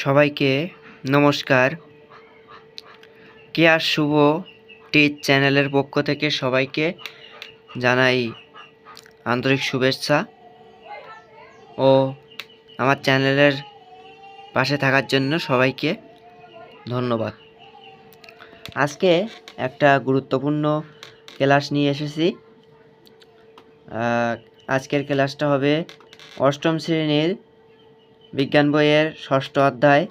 সবাইকে নমস্কার। কেয়ার শুভ টিচ চ্যানেলের পক্ষ থেকে সবাইকে জানাই আন্তরিক শুভেচ্ছা ও আমার চ্যানেলের পাশে থাকার জন্য সবাইকে ধন্যবাদ। আজকে একটা গুরুত্বপূর্ণ ক্লাস নিয়ে এসেছি। আজকের ক্লাসটা হবে অষ্টম শ্রেণীর বিজ্ঞান বইয়ের ষষ্ঠ অধ্যায়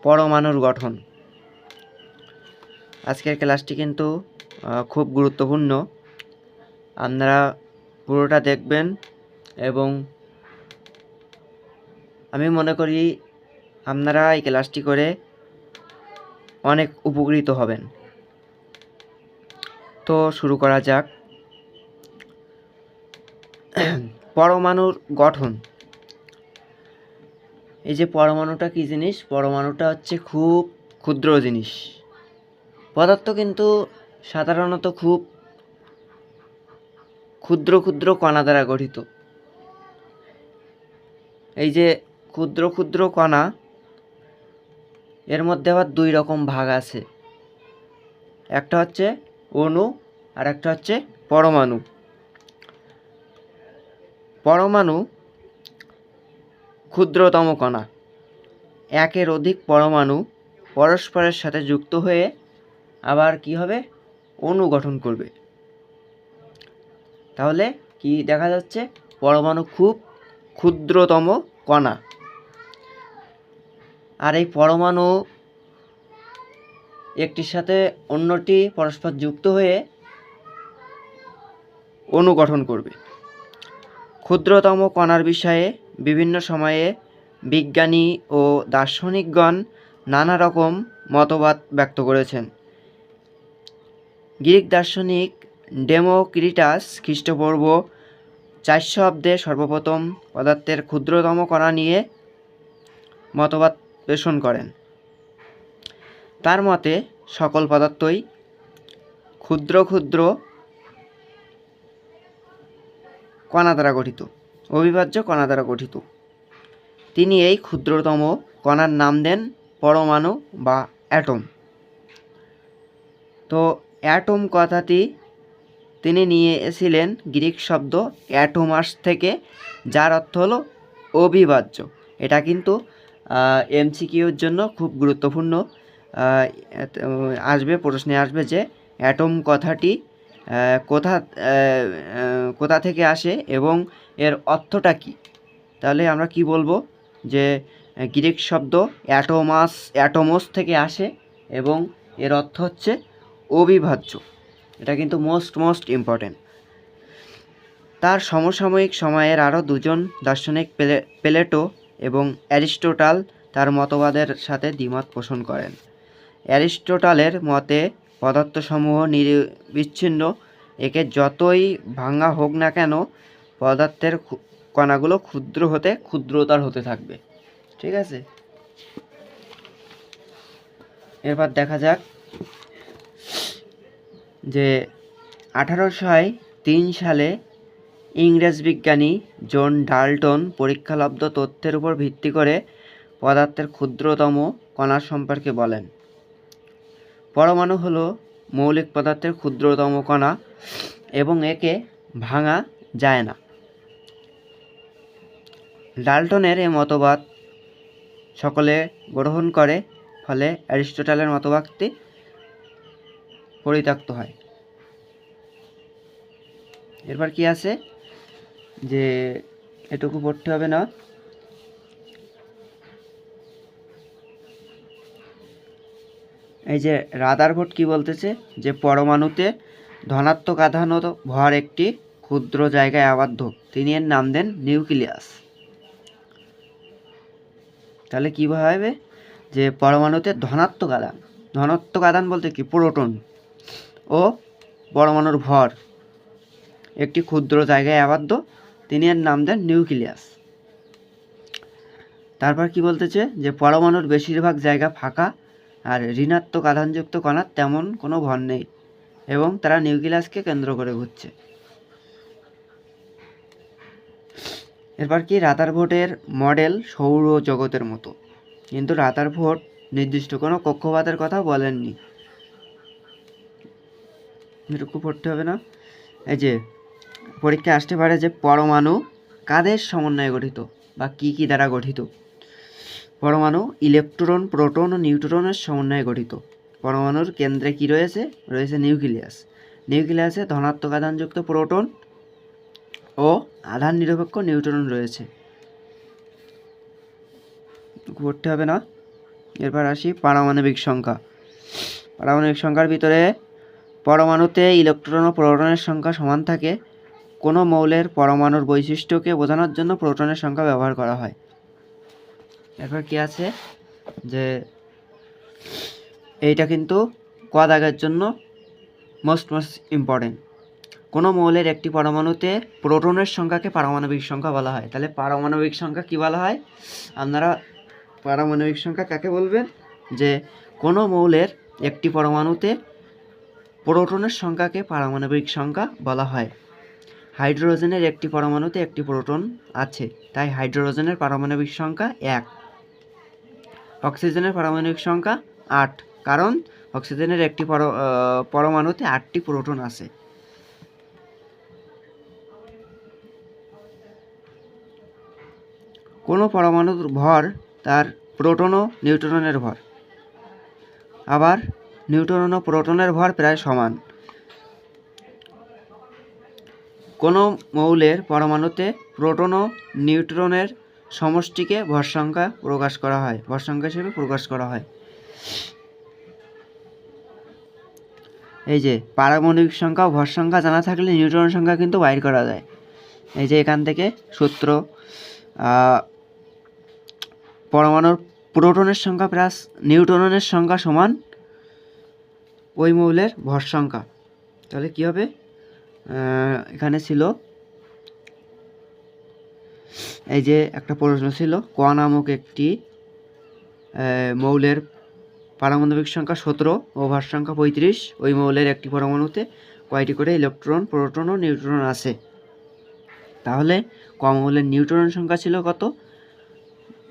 পরমাণুর গঠন। আজকের ক্লাসটি কিন্তু খুব গুরুত্বপূর্ণ, আপনারা পুরোটা দেখবেন এবং আমি মনে করি আপনারা এই ক্লাসটি করে অনেক উপকৃত হবেন। তো শুরু করা যাক। পরমাণুর গঠন। এই যে পরমাণুটা কী জিনিস? পরমাণুটা হচ্ছে খুব ক্ষুদ্র জিনিস। পদার্থ কিন্তু সাধারণত খুব ক্ষুদ্র ক্ষুদ্র কণা দ্বারা গঠিত। এই যে ক্ষুদ্র ক্ষুদ্র কণা, এর মধ্যে আবার দুই রকম ভাগ আছে। একটা হচ্ছে অণু আর একটা হচ্ছে পরমাণু। পরমাণু ক্ষুদ্রতম কণা। একের অধিক পরমাণু পরস্পরের সাথে যুক্ত হয়ে আবার কি হবে? অণু গঠন করবে। তাহলে কি দেখা যাচ্ছে? পরমাণু খুব ক্ষুদ্রতম কণা। আর এই পরমাণু একটির সাথে অন্যটি পরস্পর যুক্ত হয়ে অণু গঠন করবে। ক্ষুদ্রতম কণার বিষয়ে বিভিন্ন সময়ে বিজ্ঞানী ও দার্শনিকগণ নানা রকম মতবাদ ব্যক্ত করেছেন। গ্রিক দার্শনিক ডেমোক্রিটাস খ্রিস্টপূর্ব 400 অব্দে সর্বপ্রথম পদার্থের ক্ষুদ্রতম কণা নিয়ে মতবাদ পেশন করেন। তার মতে সকল পদার্থই ক্ষুদ্র ক্ষুদ্র কণা দ্বারা গঠিত, অবিভাজ্য কণা দ্বারা গঠিত। তিনি এই ক্ষুদ্রতম কণার নাম দেন পরমাণু বা অ্যাটম। তো অ্যাটম কথাটি তিনি নিয়ে এসেছিলেন গ্রিক শব্দ অ্যাটোমাস থেকে, যার অর্থ হলো অবিভাজ্য। এটা কিন্তু এমসিকিউর জন্য খুব গুরুত্বপূর্ণ আসবে, প্রশ্নে আসবে যে অ্যাটম কথাটি কোথা থেকে আসে এবং এর অর্থটা কী। তাহলে আমরা কি বলবো? যে গ্রিক শব্দ অ্যাটোমস থেকে আসে এবং এর অর্থ হচ্ছে অবিভাজ্য। এটা কিন্তু মোস্ট ইম্পর্টেন্ট। তার সমসাময়িক সময়ের আরও দুজন দার্শনিক প্লেটো এবং অ্যারিস্টটল তার মতবাদের সাথে দ্বিমত পোষণ করেন। অ্যারিস্টটলের মতে পদার্থসমূহ নিরবিচ্ছিন্ন, একে যতই ভাঙা হোক না কেন পদার্থের কণাগুলো ক্ষুদ্রতর হতে থাকবে। ঠিক আছে, এরপর দেখা যাক যে 1803 সালে ইংরেজ বিজ্ঞানী জন ডাল্টন পরীক্ষালব্ধ তথ্যের উপর ভিত্তি করে পদার্থের ক্ষুদ্রতম কণা সম্পর্কে বলেন। পরমাণু হলো মৌলিক পদার্থের ক্ষুদ্রতম কণা এবং একে ভাঙা যায় না। ডাল্টনের এই মতবাদ সকলে গ্রহণ করে, ফলে অ্যারিস্টটলের মতবাদটি পরিত্যক্ত হয়। এরপর কি আছে যে এটুকু পড়তে হবে না। এই যে রাদারফোর্ড কি বলতেছে যে পরমাণুতে ধনাত্মক আধান ও ভর একটি ক্ষুদ্র জায়গায় আবদ্ধ, তিনি এর নাম দেন নিউক্লিয়াস। তাহলে কীভাবে হবে? যে পরমাণুতে ধনাত্মক আধান বলতে কি? প্রোটন ও পরমাণুর ভর একটি ক্ষুদ্র জায়গায় আবদ্ধ, তিনি এর নাম দেন নিউক্লিয়াস। তারপর কি বলতেছে যে পরমাণুর বেশিরভাগ জায়গা ফাঁকা আর ঋণাত্মক আধানযুক্ত কণার তেমন কোনো ভর নেই এবং তারা নিউক্লিয়াসকে কেন্দ্র করে ঘুরছে। এরপর কি রাদারফোর্ডের মডেল সৌরজগতের মতো। কিন্তু রাদারফোর্ড নির্দিষ্ট কোনো কক্ষপথের কথা বলেননি। এটুকু পড়তে হবে না। এই যে পরীক্ষায় আসতে পারে যে পরমাণু কাদের সমন্বয়ে গঠিত বা কি কি দ্বারা গঠিত। পরমাণু ইলেকট্রন, প্রোটন ও নিউট্রনের সমন্বয়ে গঠিত। পরমাণুর কেন্দ্রে কি রয়েছে? রয়েছে নিউক্লিয়াস। নিউক্লিয়াসে ধনাত্মক আধানযুক্ত প্রোটন ও আধান নিরপেক্ষ নিউট্রন রয়েছে। পড়তে হবে না। এরপর আসি পারমাণবিক সংখ্যা। পারমাণবিক সংখ্যার ভিতরে পরমাণুতে ইলেকট্রন ও প্রোটনের সংখ্যা সমান থাকে। কোনো মৌলের পরমাণুর বৈশিষ্ট্যকে বোঝানোর জন্য প্রোটনের সংখ্যা ব্যবহার করা হয়। এরপর কি আছে যে এইটা কিন্তু ক দাগের জন্য মোস্ট ইম্পর্টেন্ট। কোনো মৌলের একটি পরমাণুতে প্রোটনের সংখ্যাকে পারমাণবিক সংখ্যা বলা হয়। তাহলে পারমাণবিক সংখ্যা কি বলা হয়? আপনারা পারমাণবিক সংখ্যা কাকে বলবেন? যে কোনো মৌলের একটি পরমাণুতে প্রোটনের সংখ্যাকে পারমাণবিক সংখ্যা বলা হয়। হাইড্রোজেনের একটি পরমাণুতে একটি প্রোটন আছে, তাই হাইড্রোজেনের পারমাণবিক সংখ্যা 1। অক্সিজেনের পারমাণবিক সংখ্যা 8, কারণ অক্সিজেনের একটি পরমাণুতে 8টি প্রোটন আছে। কোনো পরমাণুর ভর তার প্রোটন ও নিউট্রনের ভর, আবার নিউট্রন ও প্রোটনের ভর প্রায় সমান। কোনো মৌলের পরমাণুতে প্রোটন ও নিউট্রনের সমষ্টিকে ভর সংখ্যা হিসেবে প্রকাশ করা হয়। এই যে পারমাণবিক সংখ্যা ও ভর সংখ্যা জানা থাকলে নিউট্রন সংখ্যা কিন্তু বাইর করা যায়। এই যে এখান থেকে সূত্র, পরমাণুর প্রোটনের সংখ্যা প্লাস নিউট্রনের সংখ্যা সমান ওই মৌলের ভর সংখ্যা। তাহলে কি হবে? এখানে ছিল এই যে একটা প্রশ্ন ছিল, ক নামক একটি মৌলের পারমাণবিক সংখ্যা 17 ও ভর সংখ্যা 35। ওই মৌলের একটি পরমাণুতে কয়টি করে ইলেকট্রন, প্রোটন ও নিউট্রন আছে? তাহলে ক মৌলের নিউট্রন সংখ্যা ছিল কত?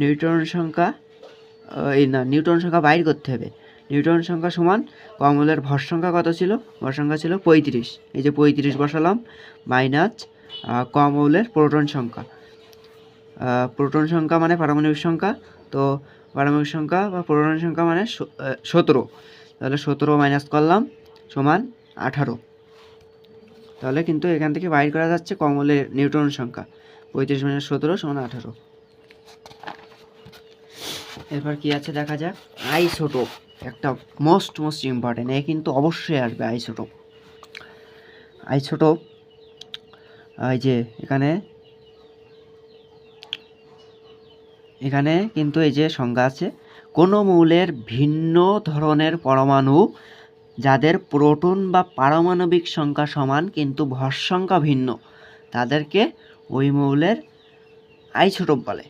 নিউট্রন সংখ্যা বাইর করতে হবে। নিউট্রন সংখ্যা সমান ক মৌলের ভর সংখ্যা কত ছিল? ভর সংখ্যা ছিল 35। এই যে 35 বসালাম, মাইনাস ক মৌলের প্রোটন সংখ্যা। প্রোটন সংখ্যা মানে পারমাণবিক সংখ্যা, তো পারমাণবিক সংখ্যা বা প্রোটন সংখ্যা মানে 17। তাহলে 17 মাইনাস করলাম সমান 18। তাহলে কিন্তু এখান থেকে বাইর করা যাচ্ছে ক মৌলের নিউট্রন সংখ্যা। 35 মাইনাস 17 সমান 18। এরপর কি আছে দেখা যাক। আইসোটোপ একটা মোস্ট ইম্পর্টেন্ট, এ কিন্তু অবশ্যই আসবে আইসোটোপ। এই যে এখানে কিন্তু এই যে সংজ্ঞা আছে, কোনো মৌলের ভিন্ন ধরনের পরমাণু যাদের প্রোটন বা পারমাণবিক সংখ্যা সমান কিন্তু ভর সংখ্যা ভিন্ন, তাদেরকে ওই মৌলের আইসোটোপ বলে।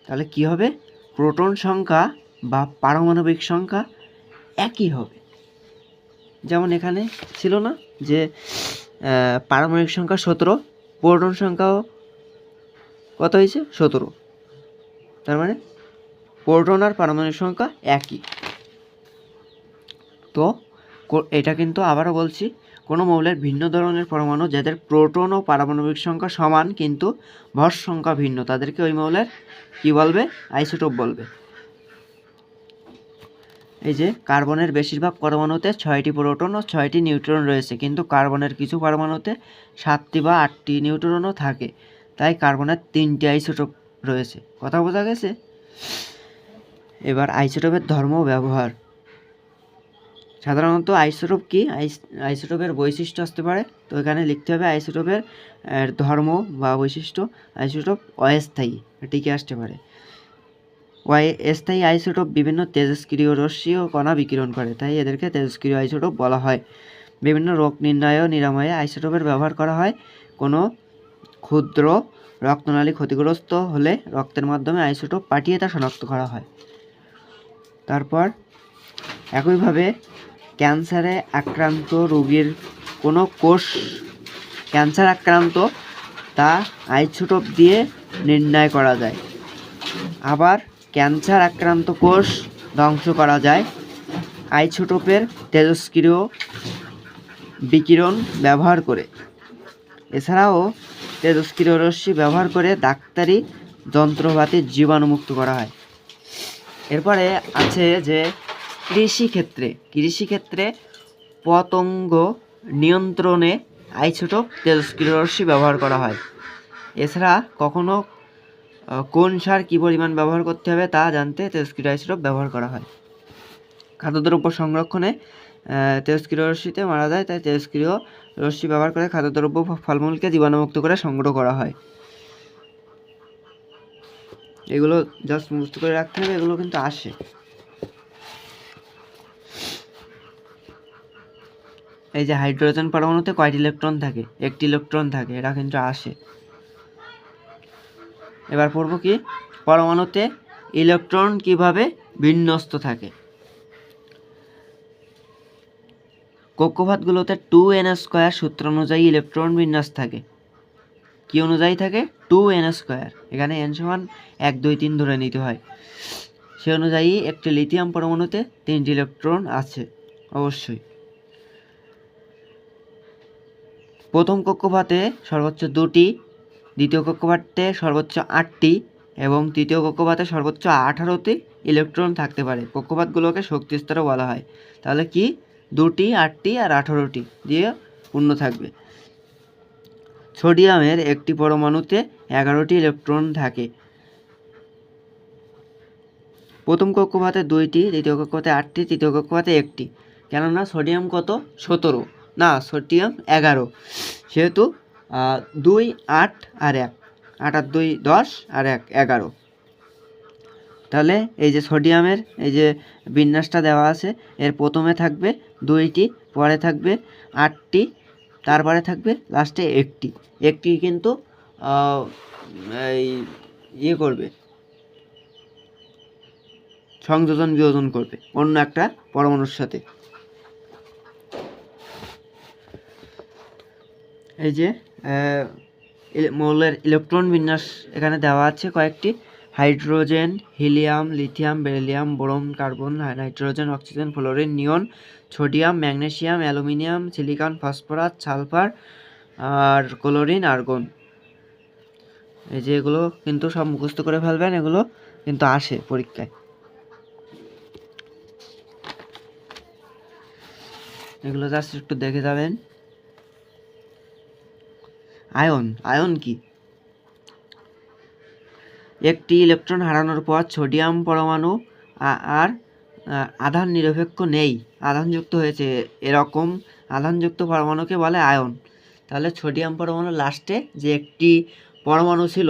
তাহলে কি হবে? প্রোটন সংখ্যা বা পারমাণবিক সংখ্যা একই হবে। যেমন এখানে ছিল না যে পারমাণবিক সংখ্যা 17, প্রোটন সংখ্যাও কত হয়েছে? 17। তার মানে প্রোটন আর পারমাণবিক সংখ্যা একই। তো এটা কিন্তু আবারও বলছি, কোনো মৌলের ভিন্ন ধরনের পরমাণু যাদের প্রোটন ও পারমাণবিক সংখ্যা সমান কিন্তু ভর সংখ্যা ভিন্ন, তাদেরকে ওই মৌলের কি বলবে? আইসোটোপ বলবে। এই যে কার্বনের বেশিরভাগ পরমাণুতে 6টি প্রোটন ও 6টি নিউট্রন রয়েছে, কিন্তু কার্বনের কিছু পরমাণুতে 7টি বা 8টি নিউট্রনও থাকে, তাই কার্বনের 3টি আইসোটোপ রয়েছে। কথা বোঝা গেছে? এবার আইসোটোপের ধর্ম ও ব্যবহার। সাধারণত আইসোটোপ কি? আইসোটোপের বৈশিষ্ট্য আসতে পারে, তো এখানে লিখতে হবে আইসোটোপের ধর্ম বা বৈশিষ্ট্য। আইসোটোপ অস্থায়ী, টিকে আসতে পারে। স্থায়ী আইসোটোপ বিভিন্ন তেজস্ক্রিয় রশ্মি ও কণা বিকিরণ করে, তাই এদেরকে তেজস্ক্রিয় আইসোটোপ বলা হয়। বিভিন্ন রোগ নির্ণয় ও নিরাময়ে আইসোটোপের ব্যবহার করা হয়। কোনো ক্ষুদ্র রক্তনালী ক্ষতিগ্রস্ত হলে রক্তের মাধ্যমে আইসোটোপ পাঠিয়ে তা শনাক্ত করা হয়। তারপর একইভাবে ক্যান্সারে আক্রান্ত রোগীর কোনো কোষ ক্যান্সার আক্রান্ত তা আইসোটোপ দিয়ে নির্ণয় করা যায়। আবার ক্যান্সার আক্রান্ত কোষ ধ্বংস করা যায় আইসোটোপের তেজস্ক্রিয় বিকিরণ ব্যবহার করে। এছাড়াও তেজস্ক্রিয় রশ্মি ব্যবহার করে ডাক্তারি যন্ত্রপাতি জীবাণুমুক্ত করা হয়। এরপরে আছে যে কৃষিক্ষেত্রে পতঙ্গ নিয়ন্ত্রণে আইসোটোপ তেজস্ক্রিয় রশ্মি ব্যবহার করা হয়। এছাড়া কখনো কোন সার কী পরিমাণ ব্যবহার করতে হবে তা জানতে তেজস্ক্রিয় আইসোটোপ ব্যবহার করা হয়। খাদ্যদ্রব্য সংরক্ষণে তেজস্ক্রিয় রশ্মিতে মারা যায়, তাই তেজস্ক্রিয় রশ্মি ব্যবহার করে খাদ্যদ্রব্য ফলমূলকে জীবাণুমুক্ত করে সংগ্রহ করা হয়। এগুলো জাস্ট মুখস্থ করে রাখতে হবে, এগুলো কিন্তু আসে। এই যে হাইড্রোজেন পরমাণুতে কয়টি ইলেকট্রন থাকে? একটি ইলেকট্রন থাকে, এটা কিন্তু আসে। এবার পড়ব কি, পরমাণুতে ইলেকট্রন কিভাবে বিন্যস্ত থাকে। কক্ষপথগুলোতে 2n² সূত্র অনুযায়ী ইলেকট্রন বিন্যাস থাকে। কি অনুযায়ী থাকে? 2n²। এখানে n সমান 1 2 3 ধরে নিতে হয়। সে অনুযায়ী একটি লিথিয়াম পরমাণুতে 3টি ইলেকট্রন আছে অবশ্যই। প্রথম কক্ষপথে সর্বোচ্চ 2টি, দ্বিতীয় কক্ষপথে সর্বোচ্চ 8টি এবং তৃতীয় কক্ষপথে সর্বোচ্চ 18টি ইলেকট্রন থাকতে পারে। কক্ষপথগুলোকে শক্তি স্তরও বলা হয়। তাহলে কি 2টি, 8টি আর 18টি দিয়ে পূর্ণ থাকবে। সোডিয়ামের একটি পরমাণুতে 11টি ইলেকট্রন থাকে। প্রথম কক্ষপথে 2টি, দ্বিতীয় কক্ষপথে 8টি, তৃতীয় কক্ষপথে 1টি। কেননা সোডিয়াম কত? 17, না সোডিয়াম 11, সেহেতু 2 8 আর 1, 8 আর 2 10 আর 1 11। তাহলে এই যে সোডিয়ামের এই যে বিন্যাসটা দেওয়া আছে, এর প্রথমে থাকবে 2টি, পরে থাকবে 8টি, তারপরে থাকবে লাস্টে 1টি কিন্তু এই করবে, সংযোজন বিয়োজন করবে অন্য একটা পরমাণুর সাথে। এই যে মৌলের ইলেকট্রন বিন্যাস এখানে দেওয়া আছে কয়েকটি: hydrogen, helium, lithium, beryllium, boron, carbon, nitrogen, oxygen, fluorine, neon, sodium, magnesium, aluminium, silicon, phosphorus, sulphur আর ক্লোরিন, আর্গন। এই যে এগুলো কিন্তু সব মুখস্থ করে ফেলবেন, এগুলো কিন্তু আসে পরীক্ষায়। এগুলো জাস্ট একটু দেখে যাবেন। আয়ন কি? একটি ইলেকট্রন হারানোর পর সোডিয়াম পরমাণু আর আধান নিরপেক্ষ নেই, আধানযুক্ত হয়েছে, এরকম আধানযুক্ত পরমাণুকে বলে আয়ন। তাহলে সোডিয়াম পরমাণু লাস্টে যে একটি পরমাণু ছিল,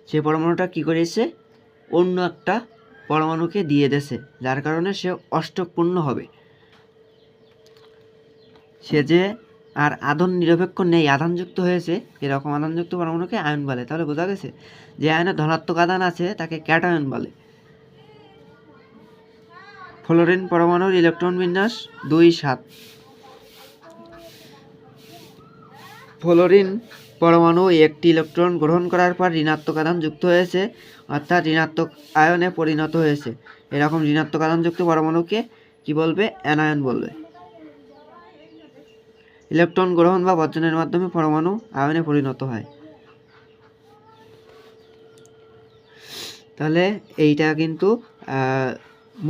সেই পরমাণুটা কি করেছে? অন্য একটা পরমাণুকে দিয়ে দিয়েছে, যার কারণে সে অষ্টকপূর্ণ হবে। সে যে আর আধান নিরপেক্ষ নেই, আধানযুক্ত হয়েছে, এরকম আধানযুক্ত পরমাণুকে আয়ন বলে। তাহলে বোঝা গেছে যে আয়নে ধনাত্মক আধান আছে তাকে ক্যাটায়ন বলে। ফ্লোরিন পরমাণুর ইলেকট্রন বিন্যাস 2 7। ফ্লোরিন পরমাণু একটি ইলেকট্রন গ্রহণ করার পর ঋণাত্মক আধান যুক্ত হয়েছে, অর্থাৎ ঋণাত্মক আয়নে পরিণত হয়েছে। এরকম ঋণাত্মক আধানযুক্ত পরমাণুকে কি বলবে? অ্যানায়ন বলবে। ইলেকট্রন গ্রহণ বা বর্জনের মাধ্যমে পরমাণু আয়নে পরিণত হয়। তাহলে এইটা কিন্তু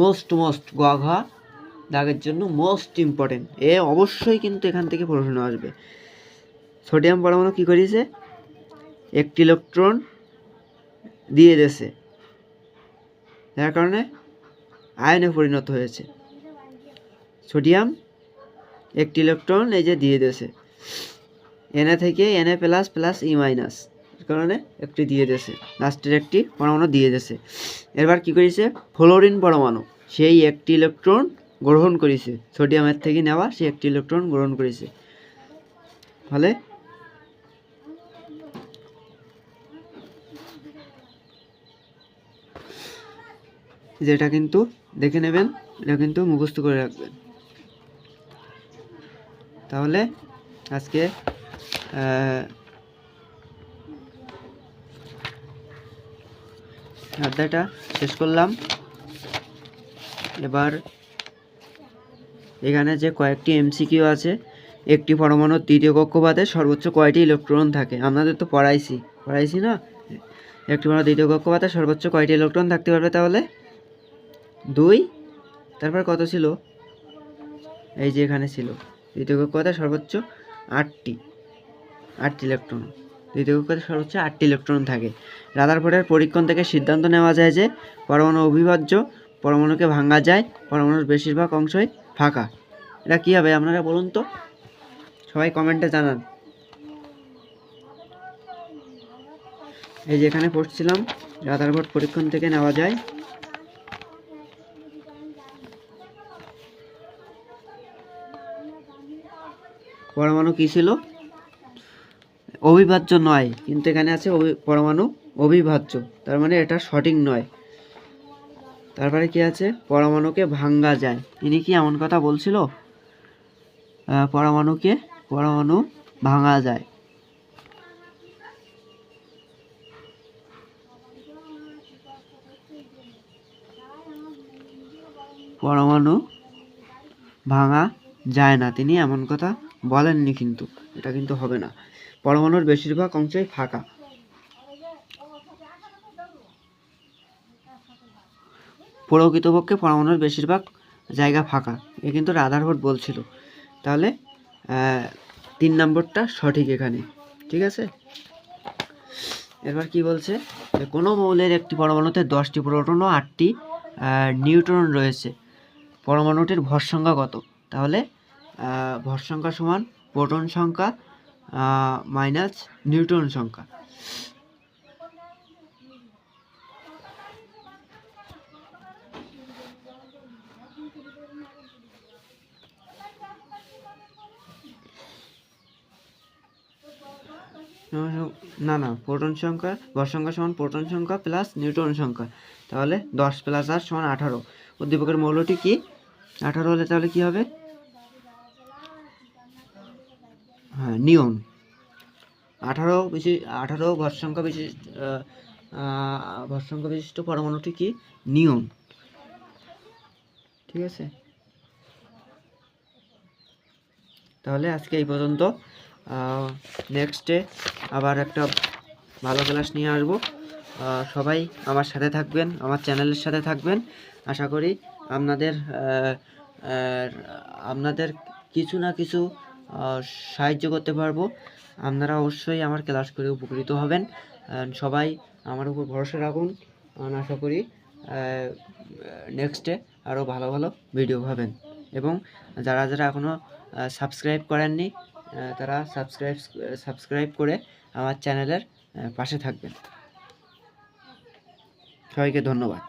মোস্ট গঘা দাগের জন্য মোস্ট ইম্পর্টেন্ট। অবশ্যই কিন্তু এখান থেকে প্রশ্ন আসবে। সোডিয়াম পরমাণু কী করেছে? একটি ইলেকট্রন দিয়ে দিয়েছে, যার কারণে আয়নে পরিণত হয়েছে। সোডিয়াম একটি ইলেকট্রন এই যে দিয়ে দিয়েছে, Na থেকে Na plus plus E minus, কারণে একটি দিয়ে দিয়েছে, লাস্টের একটি পরমাণু দিয়ে দিয়েছে। এবার কি করেছে? ফ্লোরিন পরমাণু সেই একটি ইলেকট্রন গ্রহণ করেছে, সোডিয়ামের থেকে নেওয়া সেই একটি ইলেকট্রন গ্রহণ করেছে। ফলে যেটা কিন্তু দেখে নেবেন, এটা কিন্তু মুখস্থ করে রাখবেন। তাহলে আজকে অধ্যায়টা শেষ করলাম। এবার এখানে যে কয়েকটি এমসিকিউ আছে, একটি পরমাণুর তৃতীয় কক্ষপথে সর্বোচ্চ কয়টি ইলেকট্রন থাকে? আপনাদের তো পড়াইছি না? একটি পরমাণুর দ্বিতীয় কক্ষপথে সর্বোচ্চ কয়টি ইলেকট্রন থাকতে পারবে? তাহলে 2। তারপর কত ছিল? এই যে এখানে ছিল দ্বিতীয় কক্ষপথে সর্বোচ্চ 8টি ইলেকট্রন। দ্বিতীয় কক্ষপথে সর্বোচ্চ 8টি ইলেকট্রন থাকে। রাদারফোর্ডের পরীক্ষণ থেকে সিদ্ধান্ত নেওয়া যায় যে পরমাণু অবিভাজ্য, পরমাণুকে ভাঙা যায়, পরমাণুর বেশিরভাগ অংশই ফাঁকা। এটা কী হবে আপনারা বলুন তো, সবাই কমেন্টে জানান। এই যে এখানে পড়ছিলাম, রাদারফোর্ড পরীক্ষণ থেকে নেওয়া যায় পরমাণু কী ছিল? অবিভাজ্য নয়, কিন্তু এখানে আছে পরমাণু অবিভাজ্য, তার মানে এটা সঠিক নয়। তারপরে কি আছে? পরমাণুকে ভাঙা যায়। ইনি কি এমন কথা বলছিল? পরমাণু ভাঙা যায়। পরমাণু ভাঙা যায় না, তিনি এমন কথা বলেননি, কিন্তু এটা কিন্তু হবে না। পরমাণুর বেশিরভাগ অংশই ফাঁকা। প্রকৃতপক্ষে পরমাণুর বেশিরভাগ জায়গা ফাঁকা, এ কিন্তু রাদারফোর্ড বলছিল। তাহলে 3 নম্বরটা সঠিক এখানে, ঠিক আছে। এবার কি বলছে? কোনো মৌলের একটি পরমাণুতে 10টি প্রোটন ও 8টি নিউট্রন রয়েছে, পরমাণুটির ভর সংখ্যা কত? তাহলে ভর সংখ্যা সমান প্রোটন সংখ্যা মাইনাস নিউট্রন সংখ্যা। না, প্রোটন সংখ্যা, ভর সংখ্যা সমান প্রোটন সংখ্যা প্লাস নিউট্রন সংখ্যা। তাহলে 10 + 8 = 18। উদ্দীপকের মৌলটি কি? 18 হলে তাহলে কি হবে? হ্যাঁ, নিয়ন। 18 ভর সংখ্যা বিশিষ্ট পরমাণুটি কি? নিয়ন। ঠিক আছে, তাহলে আজকে এই পর্যন্ত। নেক্সটে আবার একটা ভালো ক্লাস নিয়ে আসবো। সবাই আমার সাথে থাকবেন, আমার চ্যানেলের সাথে থাকবেন। আশা করি আপনাদের কিছু না কিছু সাহায্য করতে পারবো। আপনারা অবশ্যই আমার ক্লাস করে উপকৃত হবেন। সবাই আমার উপর ভরসা রাখুন। আশা করি নেক্সটে আরও ভালো ভালো ভিডিও পাবেন। এবং যারা এখনও সাবস্ক্রাইব করেননি, তারা সাবস্ক্রাইব করে আমার চ্যানেলের পাশে থাকবেন। সবাইকে ধন্যবাদ।